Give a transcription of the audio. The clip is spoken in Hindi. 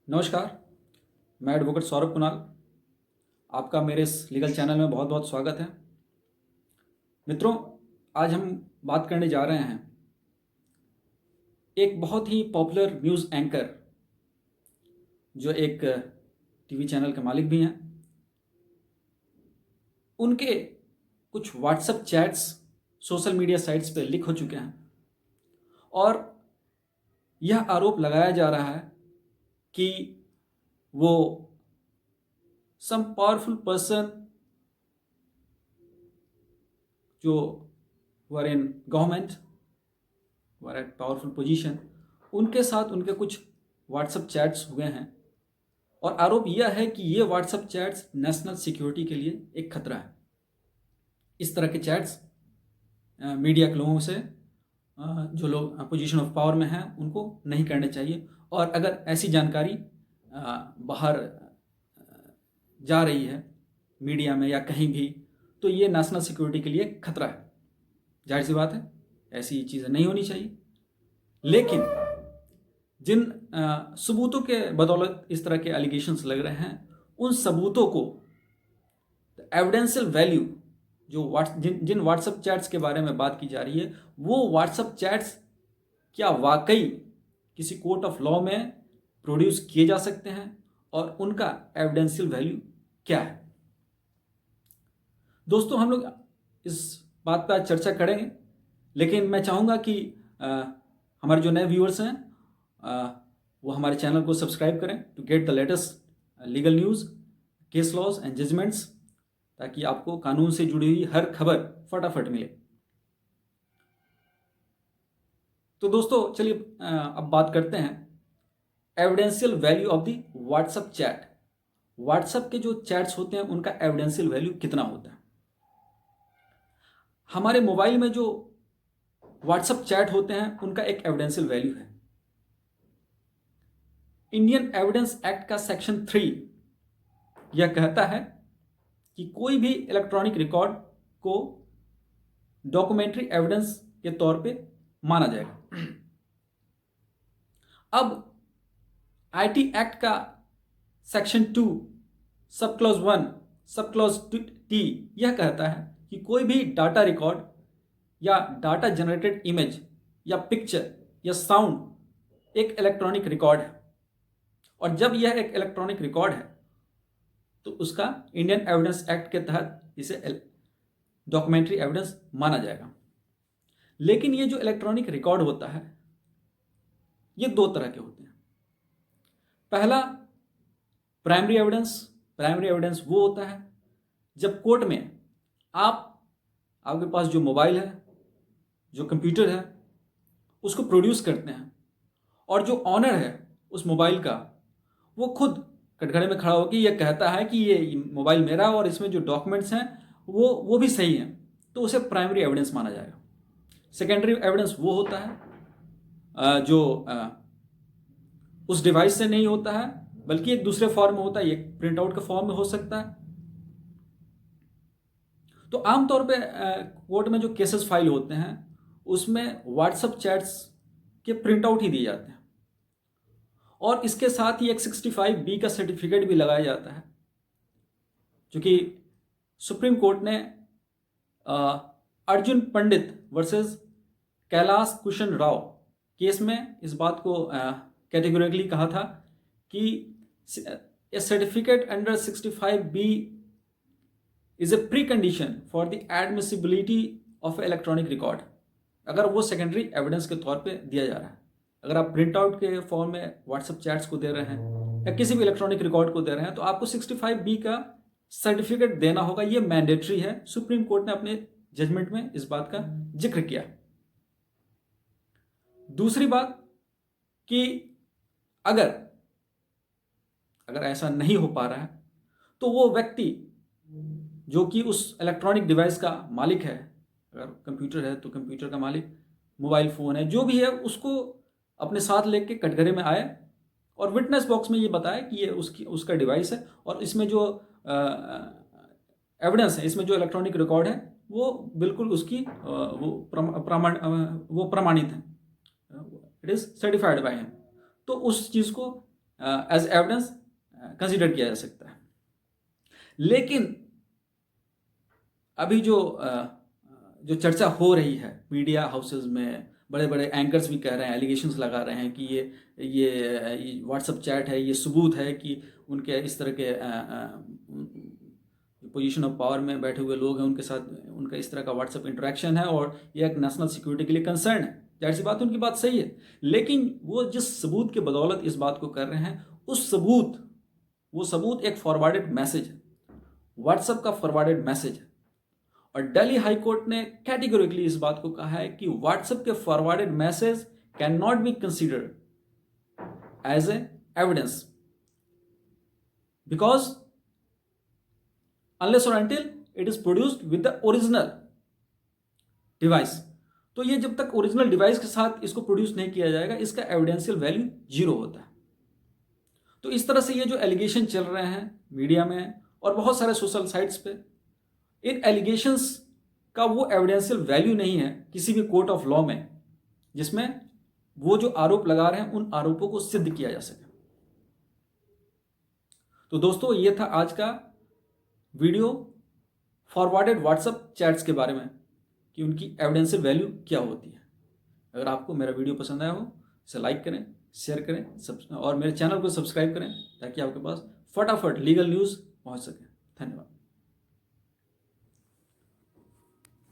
नमस्कार। मैं एडवोकेट सौरभ कुणाल। आपका मेरे इस लीगल चैनल में बहुत बहुत स्वागत है। मित्रों, आज हम बात करने जा रहे हैं एक बहुत ही पॉपुलर न्यूज़ एंकर जो एक टीवी चैनल के मालिक भी हैं। उनके कुछ WhatsApp chats social media sites पे लीक हो चुके हैं और यह आरोप लगाया जा रहा है कि वो सम पावरफुल पर्सन जो were in government, were at powerful position, उनके साथ उनके कुछ व्हाट्सएप चैट्स हुए हैं और आरोप यह है कि ये व्हाट्सएप चैट्स नेशनल सिक्योरिटी के लिए एक खतरा है। इस तरह के चैट्स मीडिया के लोगों से, जो लोग पोजीशन ऑफ पावर में हैं, उनको नहीं करने चाहिए और अगर ऐसी जानकारी बाहर जा रही है मीडिया में या कहीं भी, तो ये नेशनल सिक्योरिटी के लिए खतरा है। जाहिर सी बात है, ऐसी चीज़ें नहीं होनी चाहिए। लेकिन जिन सबूतों के बदौलत इस तरह के एलिगेशंस लग रहे हैं, उन सबूतों को एविडेंशियल वैल्यू जो जिन व्हाट्सएप चैट्स के बारे में बात की जा रही है, वो व्हाट्सएप चैट्स क्या वाकई किसी कोर्ट ऑफ लॉ में प्रोड्यूस किए जा सकते हैं और उनका एविडेंशियल वैल्यू क्या है। दोस्तों, हम लोग इस बात पर चर्चा करेंगे, लेकिन मैं चाहूँगा कि हमारे जो नए व्यूअर्स हैं वो हमारे चैनल को सब्सक्राइब करें to get the latest legal news, case laws and judgments, ताकि आपको कानून से जुड़ी हुई हर खबर फटाफट मिले। तो दोस्तों, चलिए अब बात करते हैं evidential value of the WhatsApp chat. WhatsApp के जो चैट्स होते हैं उनका एविडेंशियल वैल्यू कितना होता है। हमारे मोबाइल में जो व्हाट्सएप चैट होते हैं उनका एक एविडेंशियल वैल्यू है। इंडियन एविडेंस एक्ट का सेक्शन 3 यह कहता है कि कोई भी इलेक्ट्रॉनिक रिकॉर्ड को डॉक्यूमेंट्री एविडेंस के तौर पे माना जाएगा। अब आईटी एक्ट का section 2 sub clause 1 sub clause T यह कहता है कि कोई भी डाटा रिकॉर्ड या डाटा जनरेटेड इमेज या पिक्चर या साउंड एक इलेक्ट्रॉनिक रिकॉर्ड है, और जब यह एक इलेक्ट्रॉनिक रिकॉर्ड है तो उसका इंडियन एविडेंस एक्ट के तहत इसे डॉक्यूमेंट्री एविडेंस माना जाएगा। लेकिन ये जो इलेक्ट्रॉनिक रिकॉर्ड होता है, ये दो तरह के होते हैं। पहला, प्राइमरी एविडेंस। प्राइमरी एविडेंस वो होता है जब कोर्ट में आपके पास जो मोबाइल है, जो कंप्यूटर है, उसको प्रोड्यूस करते हैं और जो ऑनर है उस मोबाइल का, वो खुद कटघरे में खड़ा होकर यह कहता है कि ये मोबाइल मेरा है और इसमें जो डॉक्यूमेंट्स हैं वो भी सही हैं, तो उसे प्राइमरी एविडेंस माना जाएगा। सेकेंडरी एविडेंस वो होता है जो उस डिवाइस से नहीं होता है, बल्कि एक दूसरे फॉर्म में होता है, एक प्रिंट आउट के फॉर्म में हो सकता है। तो आमतौर पे कोर्ट में जो केसेस फाइल होते हैं उसमें व्हाट्सएप चैट्स के प्रिंट आउट ही दिए जाते हैं और इसके साथ ही एक 65B का सर्टिफिकेट भी लगाया जाता है, जो कि सुप्रीम कोर्ट ने अर्जुन पंडित वर्सेस कैलाश कुशन राव केस में इस बात को कैटेगोरिकली कहा था कि a certificate under 65B is a precondition for the admissibility of electronic record. अगर वो सेकेंडरी एविडेंस के तौर पे दिया जा रहा है, अगर आप प्रिंट आउट के फॉर्म में व्हाट्सएप चैट्स को दे रहे हैं या किसी भी इलेक्ट्रॉनिक रिकॉर्ड को दे रहे हैं, तो आपको 65B का सर्टिफिकेट देना होगा। ये मैंडेटरी है। सुप्रीम कोर्ट ने अपने जजमेंट में इस बात का जिक्र किया। दूसरी बात कि अगर ऐसा नहीं हो पा रहा है तो वो व्यक्ति जो कि उस इलेक्ट्रॉनिक डिवाइस का मालिक है, अगर कंप्यूटर है तो कंप्यूटर का मालिक, मोबाइल फ़ोन है, जो भी है, उसको अपने साथ लेके कटघरे में आए और विटनेस बॉक्स में ये बताए कि ये उसका डिवाइस है और इसमें जो एविडेंस है, इसमें जो इलेक्ट्रॉनिक रिकॉर्ड है, वो बिल्कुल उसकी वो प्रमाणित है, it is certified by him. तो उस चीज़ को एज एविडेंस कंसिडर किया जा सकता है। लेकिन अभी जो चर्चा हो रही है मीडिया हाउसेस में, बड़े बड़े एंकर्स भी कह रहे हैं, एलिगेशंस लगा रहे हैं कि ये व्हाट्सएप चैट है, ये सबूत है कि उनके इस तरह के पोजीशन ऑफ पावर में बैठे हुए लोग हैं, उनके साथ उनका इस तरह का व्हाट्सएप इंटरेक्शन है और ये एक नेशनल सिक्योरिटी के लिए कंसर्न है। जाहिर सी बात है, उनकी बात सही है, लेकिन वो जिस सबूत के बदौलत इस बात को कर रहे हैं, वो सबूत एक फॉरवर्डेड मैसेज है, व्हाट्सएप का फॉरवर्डेड मैसेज है। और दिल्ली हाई कोर्ट ने कैटेगोरिकली इस बात को कहा है कि व्हाट्सएप के forwarded message can not be considered as a evidence because unless और until it is produced with the original device. तो ये जब तक ओरिजिनल डिवाइस के साथ इसको प्रोड्यूस नहीं किया जाएगा, इसका एविडेंशियल वैल्यू 0 होता है। तो इस तरह से ये जो एलिगेशन चल रहे हैं मीडिया में और बहुत सारे सोशल साइट्स पे, इन एलिगेशंस का वो एविडेंशियल वैल्यू नहीं है किसी भी कोर्ट ऑफ लॉ में, जिसमें वो जो आरोप लगा रहे हैं उन आरोपों को सिद्ध किया जा सके। तो दोस्तों, ये था आज का वीडियो फॉरवर्डेड व्हाट्सएप चैट्स के बारे में कि उनकी एविडेंशियल वैल्यू क्या होती है। अगर आपको मेरा वीडियो पसंद आया हो, इसे लाइक करें, शेयर करें और मेरे चैनल को सब्सक्राइब करें ताकि आपके पास फटाफट लीगल न्यूज़ पहुंच सके। धन्यवाद।